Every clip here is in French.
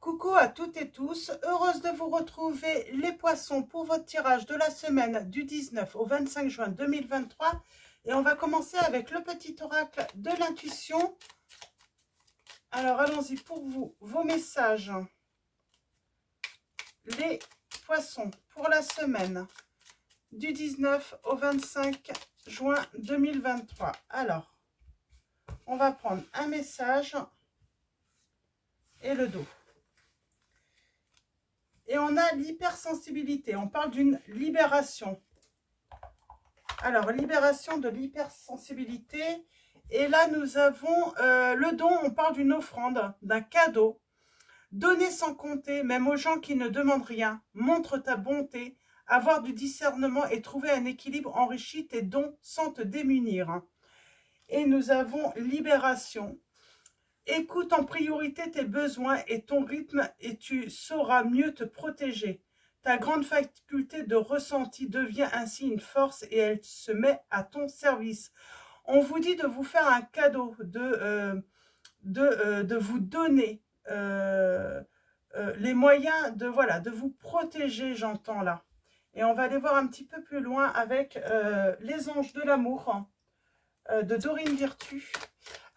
Coucou à toutes et tous, heureuse de vous retrouver les poissons pour votre tirage de la semaine du 19 au 25 juin 2023. Et on va commencer avec le petit oracle de l'intuition. Alors allons-y pour vous, vos messages. Les poissons pour la semaine du 19 au 25 juin 2023. Alors, on va prendre un message et le dos. Et on a l'hypersensibilité. On parle d'une libération. Alors, libération de l'hypersensibilité. Et là, nous avons le don. On parle d'une offrande, d'un cadeau. Donner sans compter, même aux gens qui ne demandent rien. Montre ta bonté. Avoir du discernement et trouver un équilibre enrichit tes dons sans te démunir. Et nous avons libération. Écoute en priorité tes besoins et ton rythme et tu sauras mieux te protéger. Ta grande faculté de ressenti devient ainsi une force et elle se met à ton service. On vous dit de vous faire un cadeau, de vous donner les moyens de vous protéger, j'entends là. Et on va aller voir un petit peu plus loin avec les anges de l'amour de Dorine Virtue.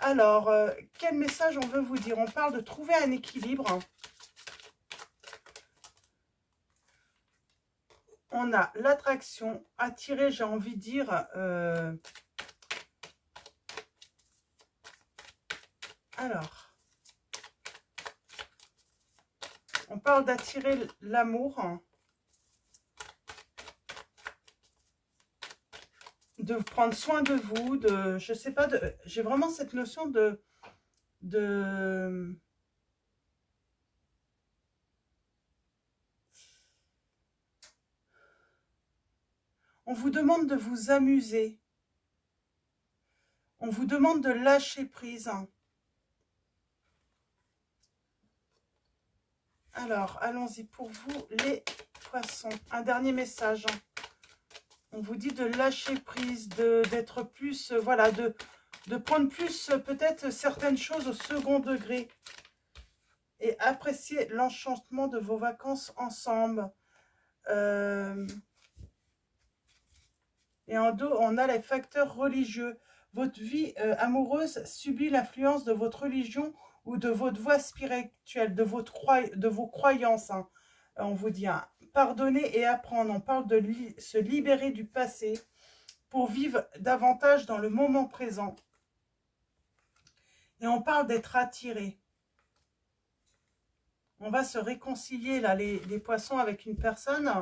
Alors, quel message on veut vous dire? On parle de trouver un équilibre. On a l'attraction, attirer, j'ai envie de dire. Alors, on parle d'attirer l'amour. De prendre soin de vous, je sais pas, j'ai vraiment cette notion on vous demande de vous amuser. On vous demande de lâcher prise. Alors, allons-y pour vous, les poissons. Un dernier message. On vous dit de lâcher prise, d'être plus, voilà, de prendre plus peut-être certaines choses au second degré. Et apprécier l'enchantement de vos vacances ensemble. Et en dos, on a les facteurs religieux. Votre vie amoureuse subit l'influence de votre religion ou de votre voie spirituelle, de vos croyances. Hein. On vous dit, hein, pardonner et apprendre. On parle de se libérer du passé pour vivre davantage dans le moment présent. Et on parle d'être attiré. On va se réconcilier, là, les poissons, avec une personne.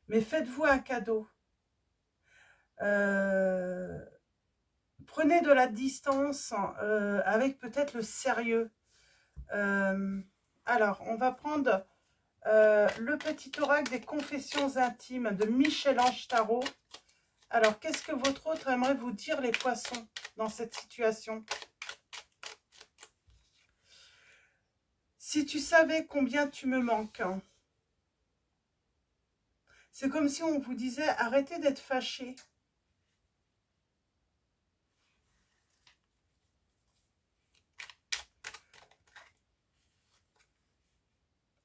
Mais faites-vous un cadeau. Prenez de la distance avec peut-être le sérieux. Alors, on va prendre le petit oracle des confessions intimes de Michel-Ange Tarot. Alors, qu'est-ce que votre autre aimerait vous dire, les poissons, dans cette situation? Si tu savais combien tu me manques. C'est comme si on vous disait, arrêtez d'être fâché.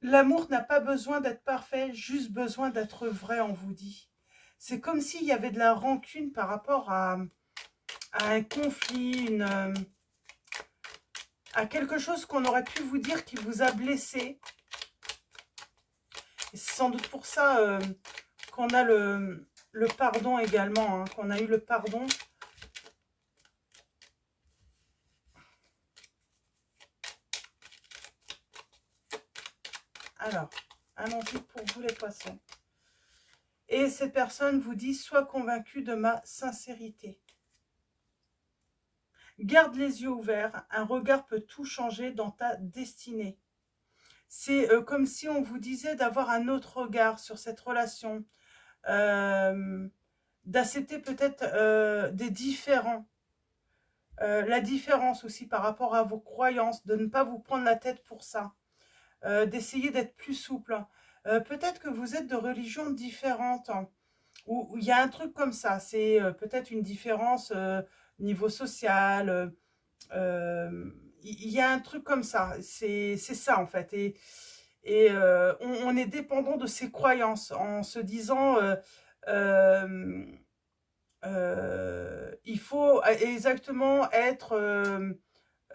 L'amour n'a pas besoin d'être parfait, juste besoin d'être vrai, on vous dit. C'est comme s'il y avait de la rancune par rapport à un conflit, à quelque chose qu'on aurait pu vous dire qui vous a blessé. Et c'est sans doute pour ça qu'on a le pardon également, hein, qu'on a eu le pardon. Alors, allons-y pour vous les poissons. Et cette personne vous dit, sois convaincu de ma sincérité. Garde les yeux ouverts, un regard peut tout changer dans ta destinée. C'est comme si on vous disait d'avoir un autre regard sur cette relation, d'accepter peut-être des différends. La différence aussi par rapport à vos croyances, de ne pas vous prendre la tête pour ça. D'essayer d'être plus souple. Peut-être que vous êtes de religions différentes, hein, ou il y a un truc comme ça, c'est peut-être une différence niveau social, il y a un truc comme ça. C'est ça, en fait. On est dépendant de ses croyances en se disant il faut exactement être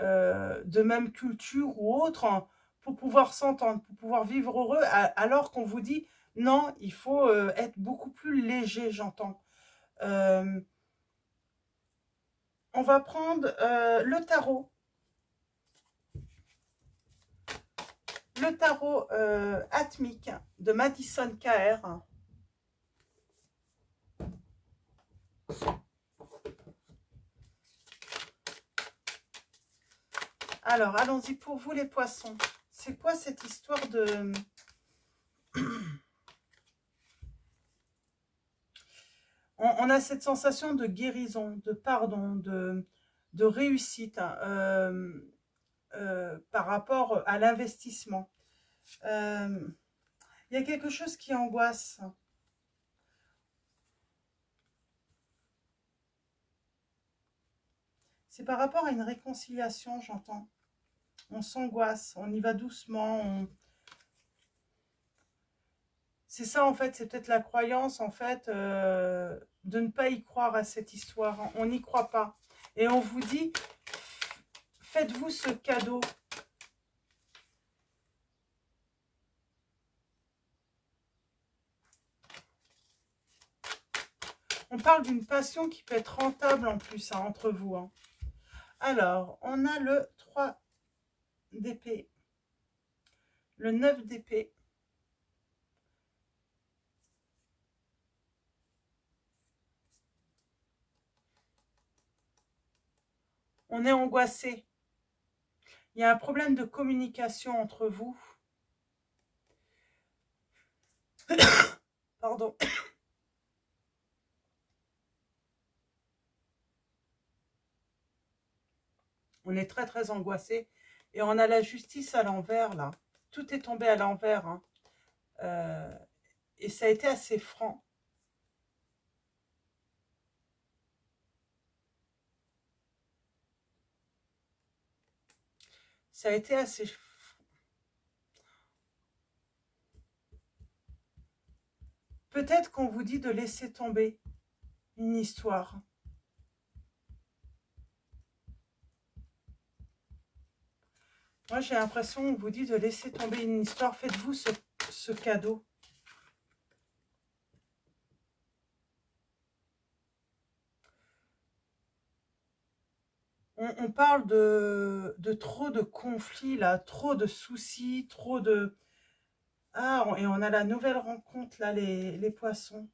de même culture ou autre hein, pour pouvoir s'entendre, pour pouvoir vivre heureux, alors qu'on vous dit non, il faut être beaucoup plus léger, j'entends. On va prendre le tarot. Le tarot atmique de Madison K.R. Alors, allons-y pour vous les poissons. C'est quoi cette histoire de... On a cette sensation de guérison, de pardon, de réussite hein, par rapport à l'investissement. Il y a quelque chose qui angoisse. C'est par rapport à une réconciliation, j'entends. On s'angoisse, on y va doucement. C'est ça, en fait, c'est peut-être la croyance, en fait, de ne pas y croire à cette histoire. On n'y croit pas. Et on vous dit, faites-vous ce cadeau. On parle d'une passion qui peut être rentable en plus, hein, entre vous. Hein. Alors, on a le 3 d'épée, le 9 d'épée, on est angoissé. Il y a un problème de communication entre vous. Pardon. On est très très angoissé. Et on a la justice à l'envers là. Tout est tombé à l'envers. Hein. Et ça a été assez franc. Ça a été assez... Peut-être qu'on vous dit de laisser tomber une histoire. Moi, j'ai l'impression qu'on vous dit de laisser tomber une histoire. Faites-vous ce cadeau. On parle de trop de conflits, là, trop de soucis, trop de... Ah, et on a la nouvelle rencontre, là, les poissons,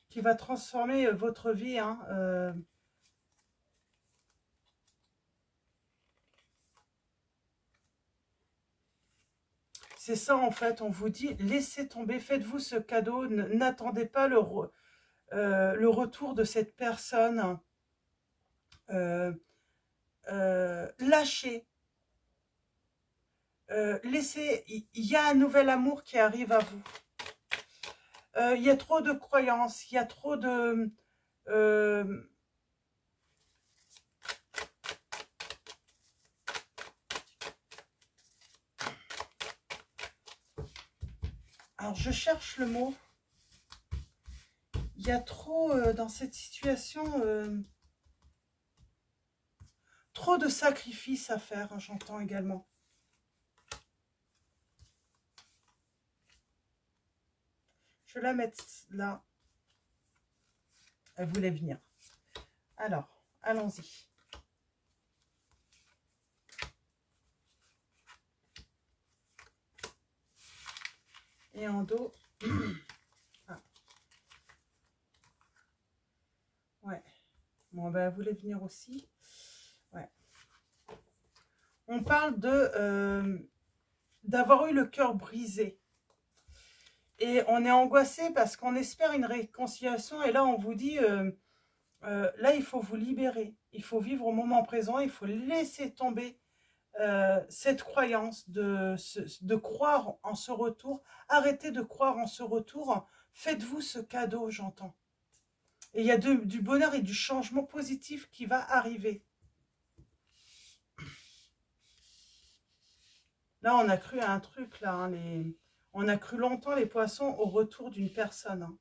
qui va transformer votre vie. Hein, C'est ça, en fait, on vous dit, laissez tomber, faites-vous ce cadeau, n'attendez pas le retour de cette personne. Lâchez. Laissez, il y a un nouvel amour qui arrive à vous. Il y a trop de croyances, il y a trop de... Alors, je cherche le mot. Il y a trop, dans cette situation, trop de sacrifices à faire, hein, j'entends également. Je vais la mettre là. Elle voulait venir. Alors, allons-y. Et en dos. Ah. Ouais. Bon, ben, elle voulait venir aussi. Ouais. On parle d'avoir eu le cœur brisé. Et on est angoissé parce qu'on espère une réconciliation. Et là, on vous dit, là, il faut vous libérer. Il faut vivre au moment présent. Il faut laisser tomber cette croyance de croire en ce retour. Arrêtez de croire en ce retour. Faites-vous ce cadeau, j'entends. Et il y a du bonheur et du changement positif qui va arriver. Là, on a cru à un truc, là. Hein, on a cru longtemps, les poissons, au retour d'une personne. Hein.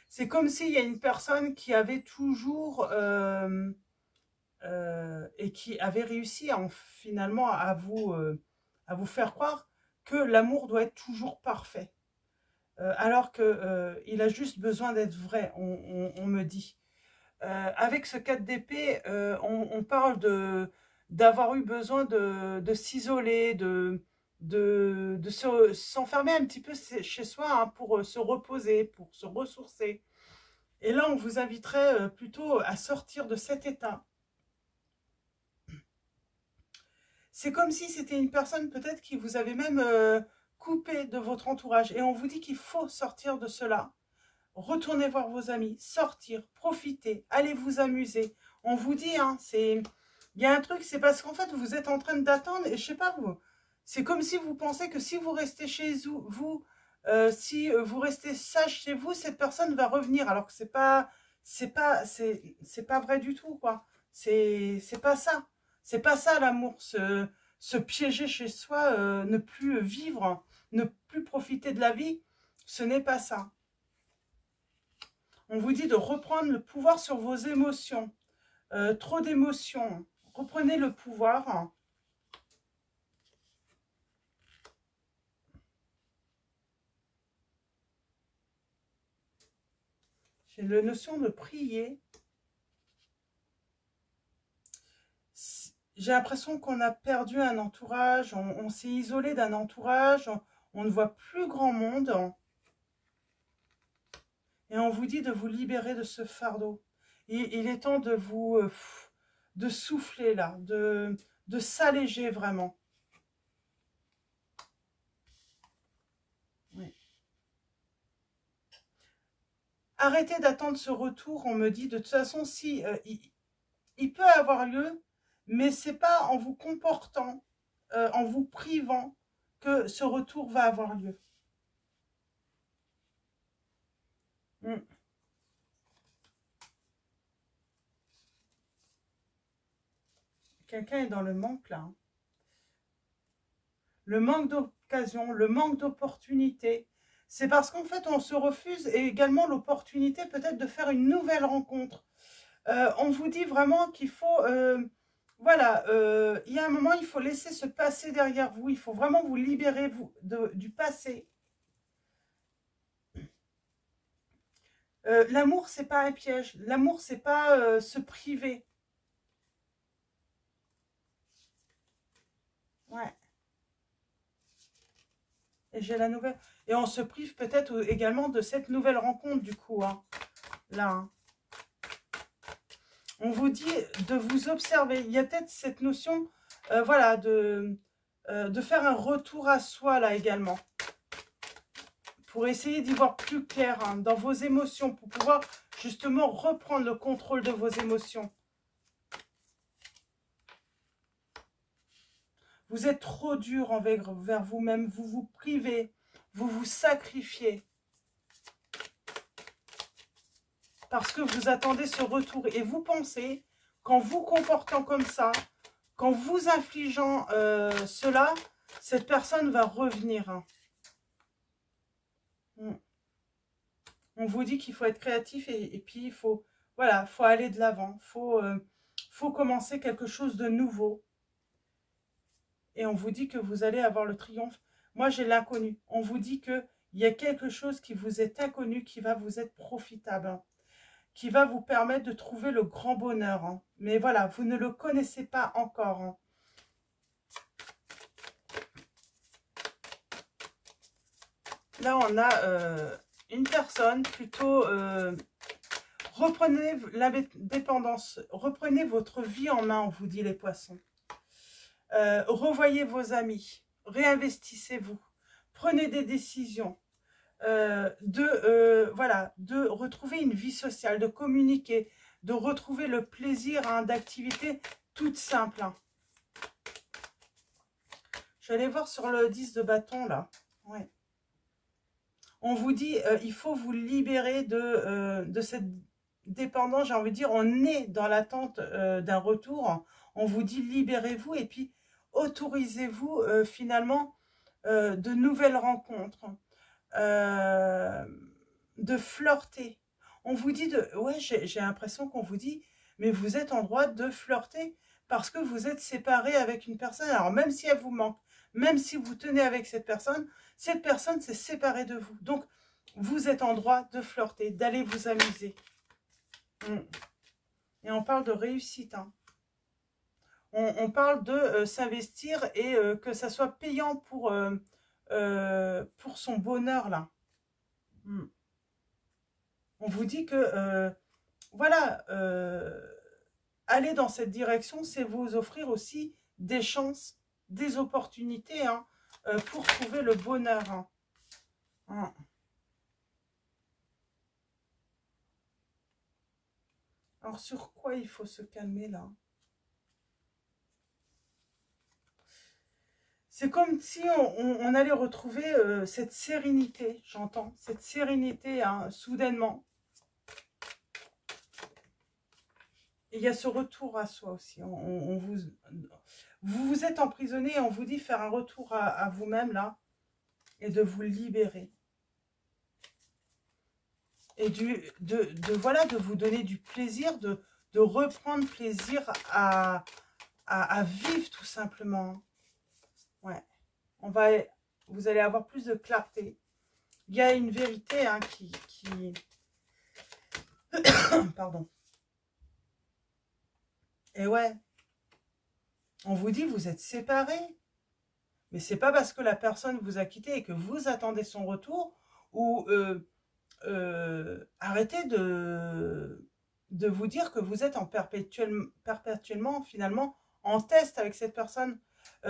C'est comme s'il y a une personne qui avait toujours... et qui avait réussi finalement à vous faire croire que l'amour doit être toujours parfait. Alors qu'il a juste besoin d'être vrai, on me dit. Avec ce 4 d'épée, on parle d'avoir eu besoin de s'isoler, de s'enfermer un petit peu chez soi hein, pour se reposer, pour se ressourcer. Et là, on vous inviterait plutôt à sortir de cet état. C'est comme si c'était une personne peut-être qui vous avait même coupé de votre entourage. Et on vous dit qu'il faut sortir de cela. Retournez voir vos amis, sortir, profiter, allez vous amuser. On vous dit, hein, il y a un truc, c'est parce qu'en fait, vous êtes en train d'attendre, et je sais pas vous, c'est comme si vous pensez que si vous restez chez vous, si vous restez sage chez vous, cette personne va revenir, alors que c'est pas vrai du tout, quoi. C'est pas ça. C'est pas ça l'amour, se piéger chez soi, ne plus vivre, ne plus profiter de la vie, ce n'est pas ça. On vous dit de reprendre le pouvoir sur vos émotions. Trop d'émotions. Reprenez le pouvoir. J'ai la notion de prier. J'ai l'impression qu'on a perdu un entourage. On s'est isolé d'un entourage. On ne voit plus grand monde. Et on vous dit de vous libérer de ce fardeau. Il est temps de vous... de souffler là. De s'alléger vraiment. Oui. Arrêtez d'attendre ce retour. On me dit de toute façon, si il peut avoir lieu, mais c'est pas en vous comportant, en vous privant, que ce retour va avoir lieu. Mm. Quelqu'un est dans le manque là. Hein. Le manque d'occasion, le manque d'opportunité. C'est parce qu'en fait, on se refuse et également l'opportunité peut-être de faire une nouvelle rencontre. On vous dit vraiment qu'il faut... voilà, il y a un moment, il faut laisser ce passé derrière vous. Il faut vraiment vous libérer du passé. L'amour, c'est pas un piège. L'amour, c'est pas se priver. Ouais. Et j'ai la nouvelle. Et on se prive peut-être également de cette nouvelle rencontre, du coup. Hein. Là. Hein. On vous dit de vous observer. Il y a peut-être cette notion, voilà, de faire un retour à soi, là, également. Pour essayer d'y voir plus clair hein, dans vos émotions. Pour pouvoir, justement, reprendre le contrôle de vos émotions. Vous êtes trop dur envers vous-même. Vous vous privez. Vous vous sacrifiez. Parce que vous attendez ce retour. Et vous pensez qu'en vous comportant comme ça, qu'en vous infligeant cela, cette personne va revenir. On vous dit qu'il faut être créatif et puis il faut, voilà, faut aller de l'avant. Faut commencer quelque chose de nouveau. Et on vous dit que vous allez avoir le triomphe. Moi, j'ai l'inconnu. On vous dit qu'il y a quelque chose qui vous est inconnu, qui va vous être profitable. Hein, qui va vous permettre de trouver le grand bonheur. Hein. Mais voilà, vous ne le connaissez pas encore. Hein. Là, on a une personne plutôt... reprenez l'indépendance, reprenez votre vie en main, on vous dit les poissons. Revoyez vos amis, réinvestissez-vous, prenez des décisions. Voilà, de retrouver une vie sociale, de communiquer, de retrouver le plaisir hein, d'activités toutes simples. Hein. Je vais aller voir sur le 10 de bâton, là. Ouais. On vous dit, il faut vous libérer de dépendant, j'ai envie de dire, on est dans l'attente d'un retour. On vous dit libérez-vous et puis autorisez-vous finalement de nouvelles rencontres, de flirter. On vous dit ouais, j'ai l'impression qu'on vous dit, mais vous êtes en droit de flirter parce que vous êtes séparé avec une personne. Alors même si elle vous manque, même si vous tenez avec cette personne s'est séparée de vous. Donc, vous êtes en droit de flirter, d'aller vous amuser. Et on parle de réussite. Hein. On parle de s'investir et que ça soit payant pour son bonheur, là. On vous dit que, voilà, aller dans cette direction, c'est vous offrir aussi des chances, des opportunités hein, pour trouver le bonheur. Hein. Alors, sur quoi il faut se calmer, là? C'est comme si on allait retrouver cette sérénité, j'entends, cette sérénité, hein, soudainement. Et il y a ce retour à soi aussi. Vous vous êtes emprisonné et on vous dit faire un retour à vous-même, là, et de vous libérer. Et voilà, de vous donner du plaisir, de reprendre plaisir à vivre, tout simplement. Ouais. Vous allez avoir plus de clarté. Il y a une vérité hein, qui... Pardon. Et ouais, on vous dit vous êtes séparés. Mais c'est pas parce que la personne vous a quitté et que vous attendez son retour ou arrêtez de vous dire que vous êtes en perpétuellement finalement en test avec cette personne.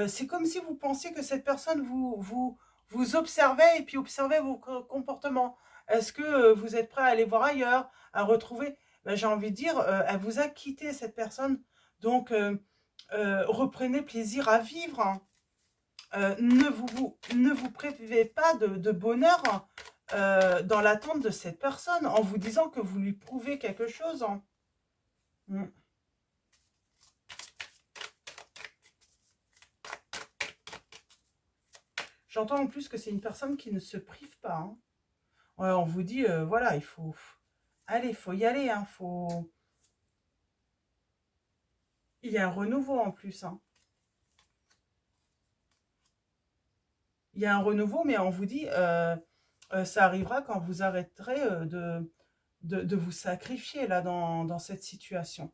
C'est comme si vous pensiez que cette personne vous observait et puis observait vos comportements. Est-ce que vous êtes prêt à aller voir ailleurs, à retrouver? Ben, j'ai envie de dire, elle vous a quitté cette personne. Donc, reprenez plaisir à vivre. Hein. Ne vous privez pas de bonheur dans l'attente de cette personne en vous disant que vous lui prouvez quelque chose. Hein. J'entends en plus que c'est une personne qui ne se prive pas. Hein. Ouais, on vous dit, voilà, il faut... Allez, il faut y aller. Hein, il y a un renouveau en plus. Hein. Il y a un renouveau, mais on vous dit, ça arrivera quand vous arrêterez de vous sacrifier là dans cette situation.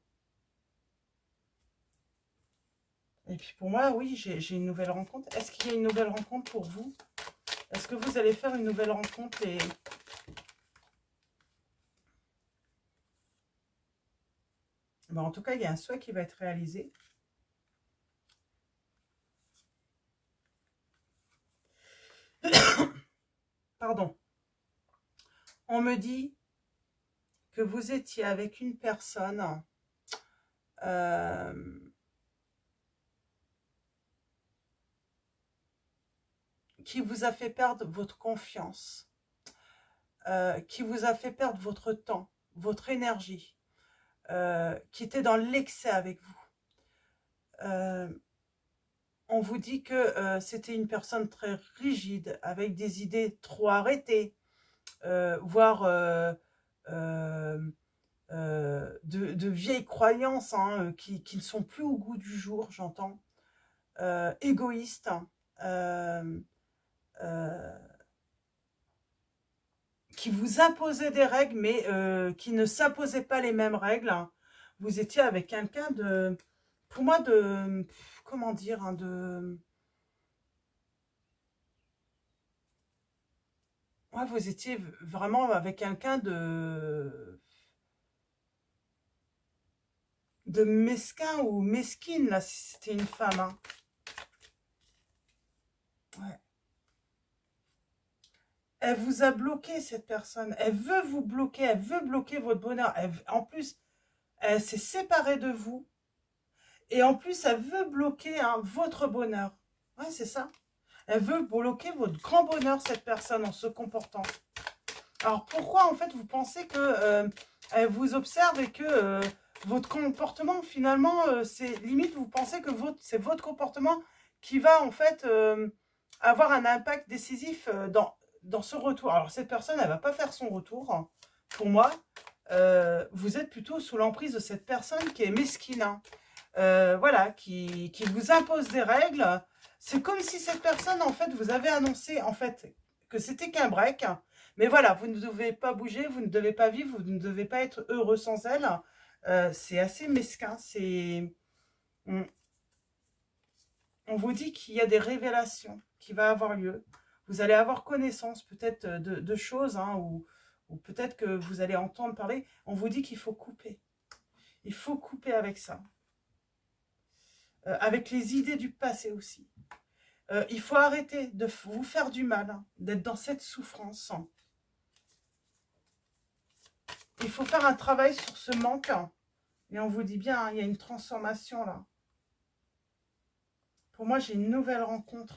Et puis pour moi, oui, j'ai une nouvelle rencontre. Est-ce qu'il y a une nouvelle rencontre pour vous? Est-ce que vous allez faire une nouvelle rencontre et... Ben, en tout cas, il y a un souhait qui va être réalisé. Pardon. On me dit que vous étiez avec une personne qui vous a fait perdre votre confiance, qui vous a fait perdre votre temps, votre énergie, qui était dans l'excès avec vous. On vous dit que c'était une personne très rigide, avec des idées trop arrêtées, voire de vieilles croyances hein, qui ne sont plus au goût du jour, j'entends. Égoïste, qui vous imposait des règles, mais qui ne s'imposait pas les mêmes règles. Hein. Vous étiez avec quelqu'un de, pour moi, de, comment dire, hein, ouais, vous étiez vraiment avec quelqu'un de mesquin ou mesquine, là, si c'était une femme. Hein. Ouais. Elle vous a bloqué, cette personne. Elle veut vous bloquer, elle veut bloquer votre bonheur. En plus, elle s'est séparée de vous. Et en plus, elle veut bloquer hein, votre bonheur. Ouais, c'est ça. Elle veut bloquer votre grand bonheur, cette personne, en se comportant. Alors, pourquoi, en fait, vous pensez que elle vous observe et que votre comportement, finalement, c'est limite, vous pensez que c'est votre comportement qui va, en fait, avoir un impact décisif dans ce retour. Alors, cette personne, elle ne va pas faire son retour, hein, pour moi. Vous êtes plutôt sous l'emprise de cette personne qui est mesquine, hein. Voilà, qui vous impose des règles. C'est comme si cette personne, en fait, vous avait annoncé, en fait, que c'était qu'un break. Mais voilà, vous ne devez pas bouger, vous ne devez pas vivre, vous ne devez pas être heureux sans elle. C'est assez mesquin. On, on vous dit qu'il y a des révélations qui vont avoir lieu. Vous allez avoir connaissance peut-être de choses, hein, ou peut-être que vous allez entendre parler. On vous dit qu'il faut couper. Il faut couper avec ça. Avec les idées du passé aussi. Il faut arrêter de vous faire du mal, hein, d'être dans cette souffrance. Il faut faire un travail sur ce manque. Et on vous dit bien, hein, il y a une transformation là. Pour moi, j'ai une nouvelle rencontre.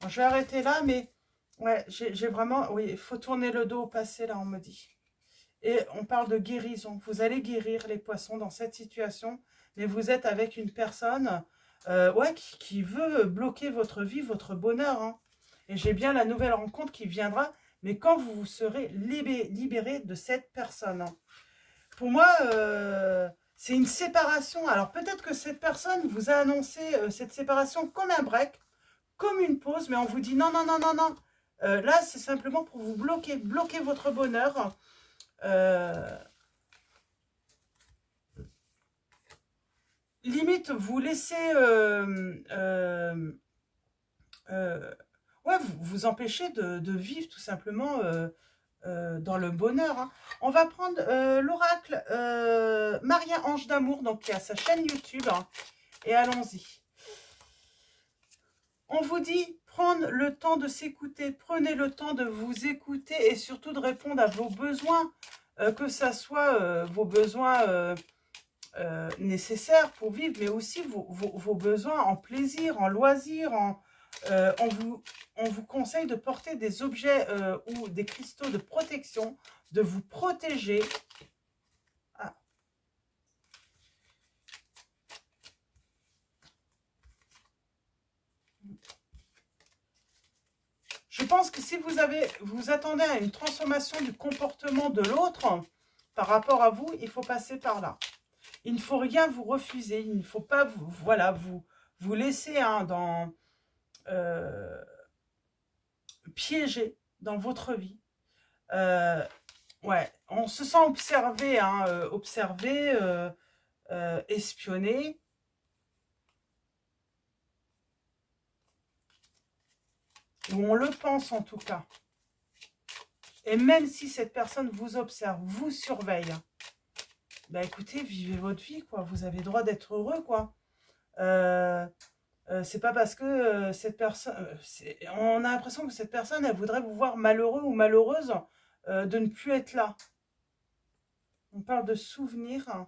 Bon, je vais arrêter là, mais ouais, j'ai vraiment... Oui, il faut tourner le dos au passé, là, on me dit. Et on parle de guérison. Vous allez guérir les poissons dans cette situation, mais vous êtes avec une personne ouais, qui veut bloquer votre vie, votre bonheur, hein. Et j'ai bien la nouvelle rencontre qui viendra, mais quand vous serez libéré de cette personne, hein. Pour moi, c'est une séparation. Alors peut-être que cette personne vous a annoncé cette séparation comme un break, comme une pause, mais on vous dit non, non, non, non, non. Là, c'est simplement pour vous bloquer votre bonheur. Limite, vous laissez ouais, vous empêcher de vivre tout simplement dans le bonheur, hein. On va prendre l'oracle Maria Ange d'Amour, donc qui a sa chaîne YouTube, hein, et allons-y. On vous dit prendre le temps de s'écouter, prenez le temps de vous écouter et surtout de répondre à vos besoins, que ça soit vos besoins nécessaires pour vivre, mais aussi vos besoins en plaisir, en loisir, on vous conseille de porter des objets ou des cristaux de protection, de vous protéger. Ah. Je pense que si vous attendez à une transformation du comportement de l'autre par rapport à vous, il faut passer par là. Il ne faut rien vous refuser, il ne faut pas vous laisser hein, piéger dans votre vie. Ouais, on se sent observé, hein, espionné. Ou on le pense en tout cas. Et même si cette personne vous observe, vous surveille, bah écoutez, vivez votre vie, quoi. Vous avez le droit d'être heureux, quoi. C'est pas parce que cette personne... on a l'impression que cette personne, elle voudrait vous voir malheureux ou malheureuse de ne plus être là. On parle de souvenirs.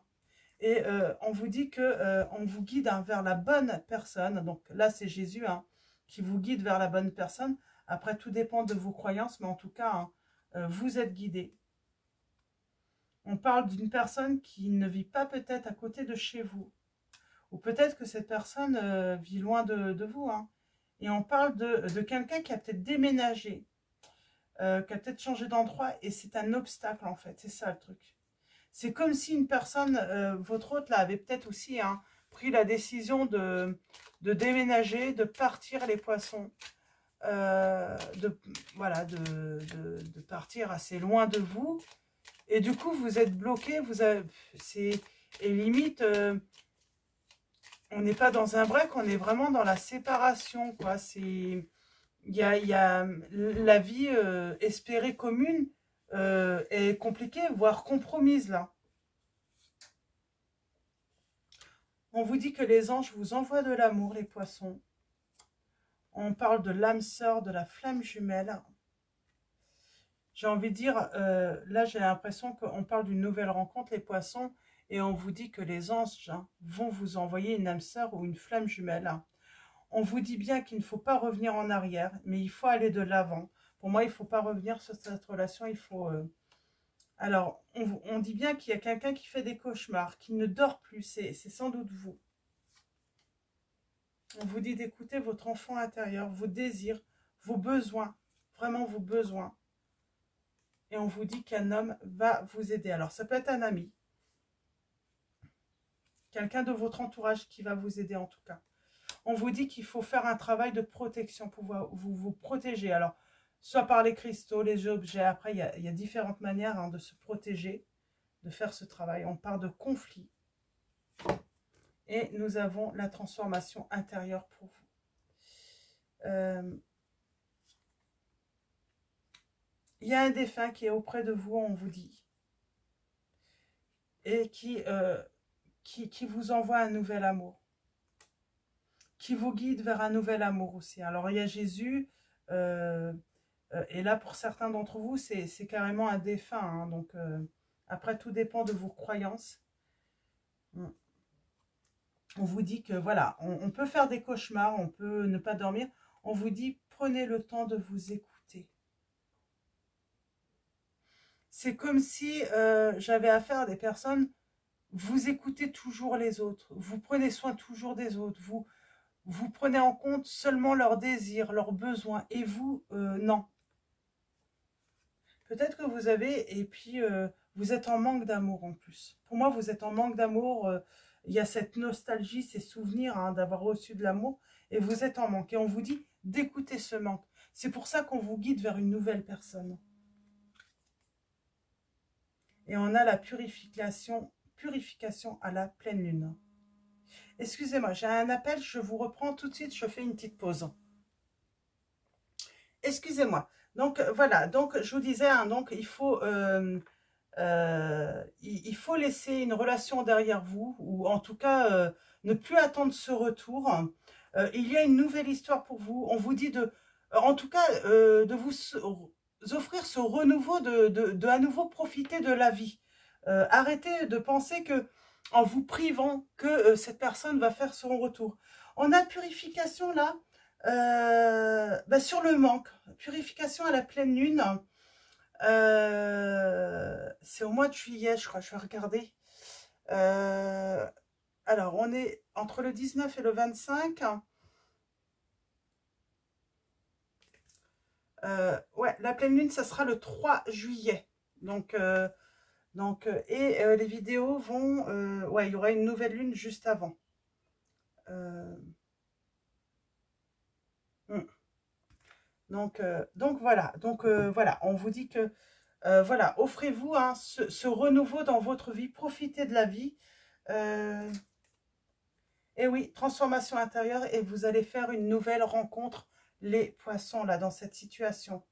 Et on vous dit que on vous guide hein, vers la bonne personne. Donc là, c'est Jésus hein, qui vous guide vers la bonne personne. Après, tout dépend de vos croyances, mais en tout cas, hein, vous êtes guidé. On parle d'une personne qui ne vit pas peut-être à côté de chez vous. Ou peut-être que cette personne vit loin de vous. Hein. Et on parle de quelqu'un qui a peut-être déménagé, qui a peut-être changé d'endroit. Et c'est un obstacle, en fait. C'est ça, le truc. C'est comme si une personne, votre hôte, là, avait peut-être aussi hein, pris la décision de déménager, de partir les poissons. Voilà, de partir assez loin de vous. Et du coup, vous êtes bloqué. Et limite, on n'est pas dans un break, on est vraiment dans la séparation, quoi. Il y a la vie espérée commune est compliquée, voire compromise, là. On vous dit que les anges vous envoient de l'amour, les poissons. On parle de l'âme sœur, de la flamme jumelle. J'ai envie de dire, là j'ai l'impression qu'on parle d'une nouvelle rencontre, les poissons, et on vous dit que les anges hein, vont vous envoyer une âme sœur ou une flamme jumelle. On vous dit bien qu'il ne faut pas revenir en arrière, mais il faut aller de l'avant. Pour moi, il ne faut pas revenir sur cette relation, il faut... Alors, on dit bien qu'il y a quelqu'un qui fait des cauchemars, qui ne dort plus, c'est sans doute vous. On vous dit d'écouter votre enfant intérieur, vos désirs, vos besoins, vraiment vos besoins. Et on vous dit qu'un homme va vous aider. Alors, ça peut être un ami, quelqu'un de votre entourage qui va vous aider en tout cas. On vous dit qu'il faut faire un travail de protection pour vous protéger. Alors, soit par les cristaux, les objets. Après, il y a différentes manières hein, de se protéger, de faire ce travail. On parle de conflit. Et nous avons la transformation intérieure pour vous. Il y a un défunt qui est auprès de vous, on vous dit. Et qui vous envoie un nouvel amour. Qui vous guide vers un nouvel amour aussi. Alors, il y a Jésus... et là, pour certains d'entre vous, c'est carrément un défunt. Hein, donc, après, tout dépend de vos croyances. On vous dit que, voilà, on peut faire des cauchemars, on peut ne pas dormir. On vous dit, prenez le temps de vous écouter. C'est comme si j'avais affaire à des personnes, vous écoutez toujours les autres. Vous prenez soin toujours des autres. Vous prenez en compte seulement leurs désirs, leurs besoins. Et vous, non. Peut-être que vous avez, et puis vous êtes en manque d'amour en plus. Pour moi, vous êtes en manque d'amour. Il y a cette nostalgie, ces souvenirs hein, d'avoir reçu de l'amour. Et vous êtes en manque. Et on vous dit d'écouter ce manque. C'est pour ça qu'on vous guide vers une nouvelle personne. Et on a la purification à la pleine lune. Excusez-moi, j'ai un appel, je vous reprends tout de suite, je fais une petite pause. Excusez-moi. Donc voilà, donc je vous disais, hein, donc il faut laisser une relation derrière vous, ou en tout cas ne plus attendre ce retour. Il y a une nouvelle histoire pour vous. On vous dit en tout cas, de vous offrir ce renouveau, de à nouveau profiter de la vie. Arrêtez de penser que en vous privant que cette personne va faire son retour. On a purification là. Sur le manque, purification à la pleine lune, c'est au mois de juillet, je crois, je vais regarder. Alors, on est entre le 19 et le 25. Ouais, la pleine lune, ça sera le 3 juillet. Donc les vidéos vont... ouais, il y aura une nouvelle lune juste avant. Donc voilà, voilà, on vous dit que, voilà, offrez-vous hein, ce renouveau dans votre vie, profitez de la vie. Et oui, transformation intérieure et vous allez faire une nouvelle rencontre, les poissons, là, dans cette situation.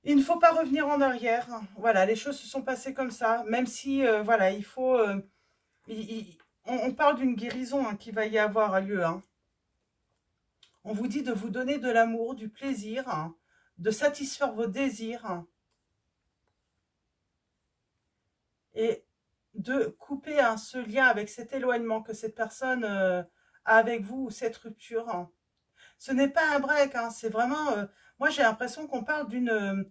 Il ne faut pas revenir en arrière. Voilà, les choses se sont passées comme ça, même si, voilà, il faut... on parle d'une guérison hein, qui va y avoir lieu, hein. On vous dit de vous donner de l'amour, du plaisir, hein, de satisfaire vos désirs hein, et de couper hein, ce lien avec cet éloignement que cette personne a avec vous ou cette rupture. Hein. Ce n'est pas un break, hein, c'est vraiment... moi, j'ai l'impression qu'on parle d'une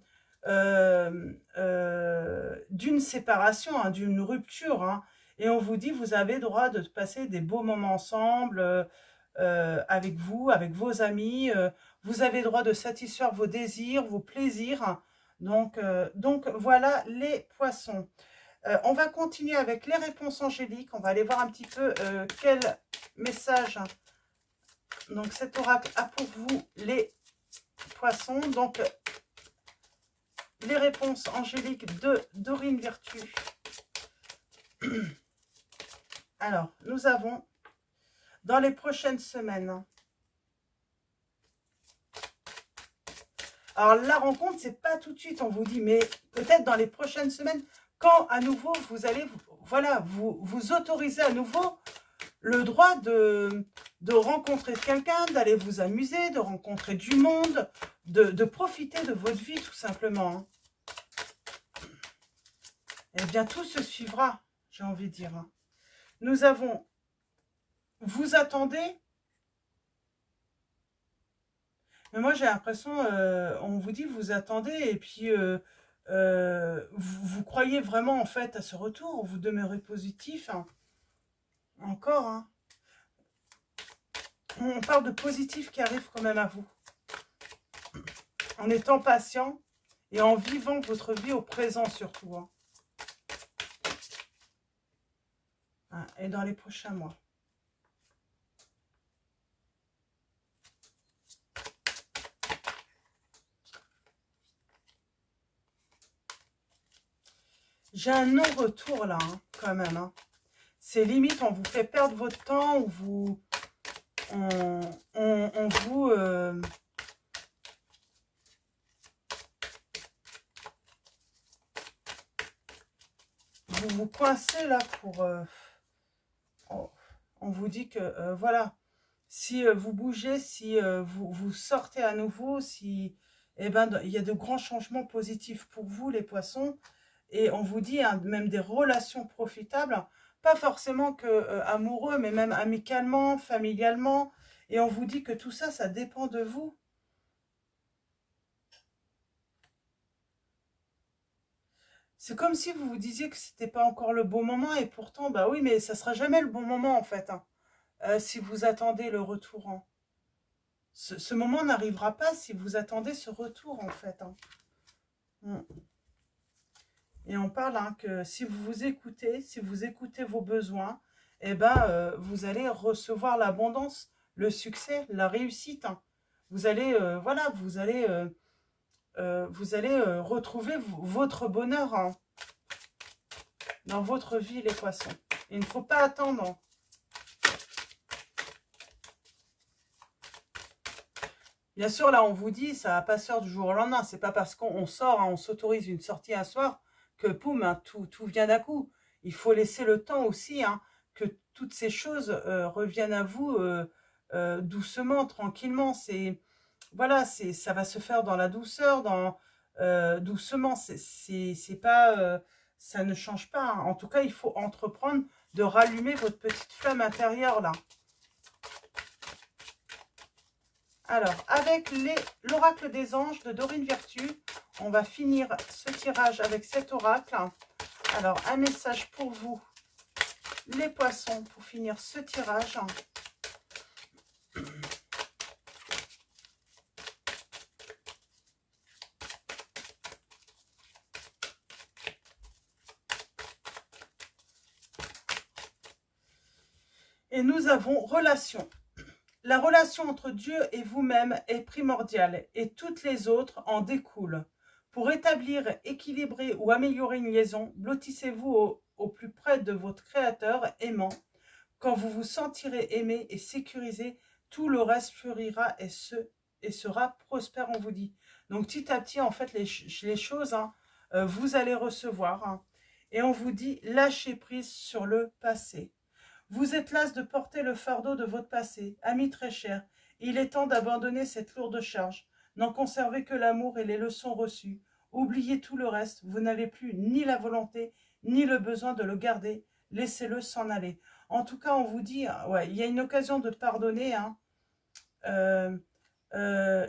séparation, hein, d'une rupture. Hein, et on vous dit, vous avez le droit de passer des beaux moments ensemble, avec vous, avec vos amis. Vous avez le droit de satisfaire vos désirs, vos plaisirs. Donc voilà les poissons. On va continuer avec les réponses angéliques. On va aller voir un petit peu quel message donc cet oracle a pour vous les poissons. Donc les réponses angéliques de Dorine Virtue. Alors, nous avons dans les prochaines semaines. Alors, la rencontre, c'est pas tout de suite, on vous dit, mais peut-être dans les prochaines semaines, quand à nouveau, vous allez, voilà, vous autoriser à nouveau le droit de rencontrer quelqu'un, d'aller vous amuser, de rencontrer du monde, de profiter de votre vie, tout simplement. Eh bien, tout se suivra, j'ai envie de dire. Nous avons... Vous attendez, Mais moi, j'ai l'impression, on vous dit, vous attendez, et puis vous croyez vraiment, en fait, à ce retour, vous demeurez positif, hein. Encore, hein. On parle de positif qui arrive quand même à vous. En étant patient et en vivant votre vie au présent surtout, hein. Et dans les prochains mois. J'ai un non-retour là, hein, quand même, hein. C'est limite, on vous fait perdre votre temps, ou vous... On vous... vous vous coincez là pour... on vous dit que, voilà, si vous bougez, si vous sortez à nouveau, si... Eh ben, il y a de grands changements positifs pour vous, les poissons. Et on vous dit, hein, même des relations profitables, pas forcément que amoureux, mais même amicalement, familialement. Et on vous dit que tout ça, ça dépend de vous. C'est comme si vous vous disiez que c'était pas encore le bon moment, et pourtant, bah oui, mais ça sera jamais le bon moment, en fait, hein, si vous attendez le retour, hein. Ce moment n'arrivera pas si vous attendez ce retour, en fait, hein. Et on parle, hein, que si vous vous écoutez, si vous écoutez vos besoins, eh ben, vous allez recevoir l'abondance, le succès, la réussite, hein. Vous allez, voilà, vous allez retrouver votre bonheur, hein, dans votre vie, les poissons. Il ne faut pas attendre, hein. Bien sûr, là, on vous dit, ça va pas se faire du jour au lendemain. C'est pas parce qu'on sort, hein, on s'autorise une sortie un soir, que poum, hein, tout vient d'un coup. Il faut laisser le temps aussi, hein, que toutes ces choses reviennent à vous doucement, tranquillement. Voilà, ça va se faire dans la douceur, doucement. C'est pas, ça ne change pas, hein. En tout cas, il faut entreprendre de rallumer votre petite flamme intérieure là. Alors, avec l'oracle des anges de Dorine Virtue, on va finir ce tirage avec cet oracle. Alors, un message pour vous, les poissons, pour finir ce tirage. Et nous avons relation. La relation entre Dieu et vous-même est primordiale et toutes les autres en découlent. Pour établir, équilibrer ou améliorer une liaison, blottissez-vous au plus près de votre Créateur aimant. Quand vous vous sentirez aimé et sécurisé, tout le reste fleurira et sera prospère, on vous dit. Donc petit à petit, en fait, les choses, hein, vous allez recevoir. Hein. Et on vous dit, lâchez prise sur le passé. Vous êtes las de porter le fardeau de votre passé, ami très cher. Il est temps d'abandonner cette lourde charge. N'en conservez que l'amour et les leçons reçues. Oubliez tout le reste. Vous n'avez plus ni la volonté, ni le besoin de le garder. Laissez-le s'en aller. En tout cas, on vous dit, ouais, il y a une occasion de pardonner. Hein.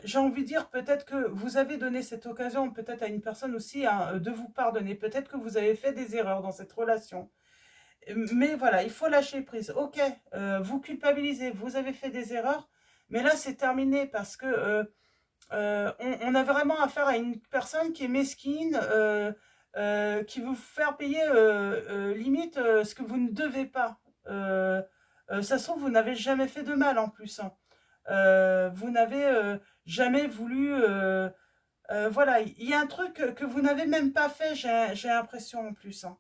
J'ai envie de dire, peut-être que vous avez donné cette occasion, peut-être à une personne aussi, hein, de vous pardonner. Peut-être que vous avez fait des erreurs dans cette relation. Mais voilà, il faut lâcher prise. Ok, vous culpabilisez, vous avez fait des erreurs, mais là c'est terminé parce que on a vraiment affaire à une personne qui est mesquine, qui veut vous faire payer limite ce que vous ne devez pas. Ça se trouve, vous n'avez jamais fait de mal en plus. Hein. Vous n'avez jamais voulu... voilà, il y a un truc que vous n'avez même pas fait, j'ai l'impression en plus. Hein.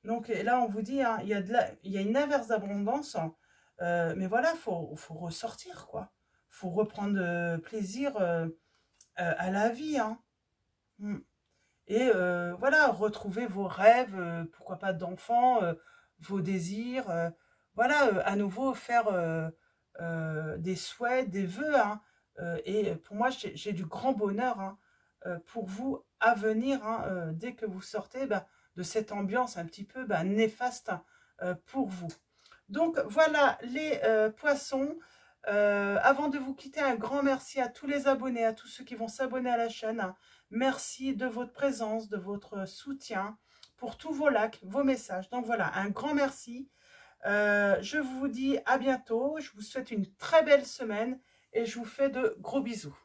Donc là, on vous dit, hein, il y a une inverse d'abondance, mais voilà, faut ressortir, quoi. Faut reprendre plaisir à la vie, hein. Et voilà, retrouver vos rêves, pourquoi pas d'enfants, vos désirs, voilà, à nouveau faire des souhaits, des vœux, hein. Et pour moi, j'ai du grand bonheur, hein, pour vous à venir, hein, dès que vous sortez, bah, de cette ambiance un petit peu néfaste pour vous. Donc voilà les poissons. Avant de vous quitter, un grand merci à tous les abonnés, à tous ceux qui vont s'abonner à la chaîne. Merci de votre présence, de votre soutien, pour tous vos likes, vos messages. Donc voilà, un grand merci. Je vous dis à bientôt. Je vous souhaite une très belle semaine et je vous fais de gros bisous.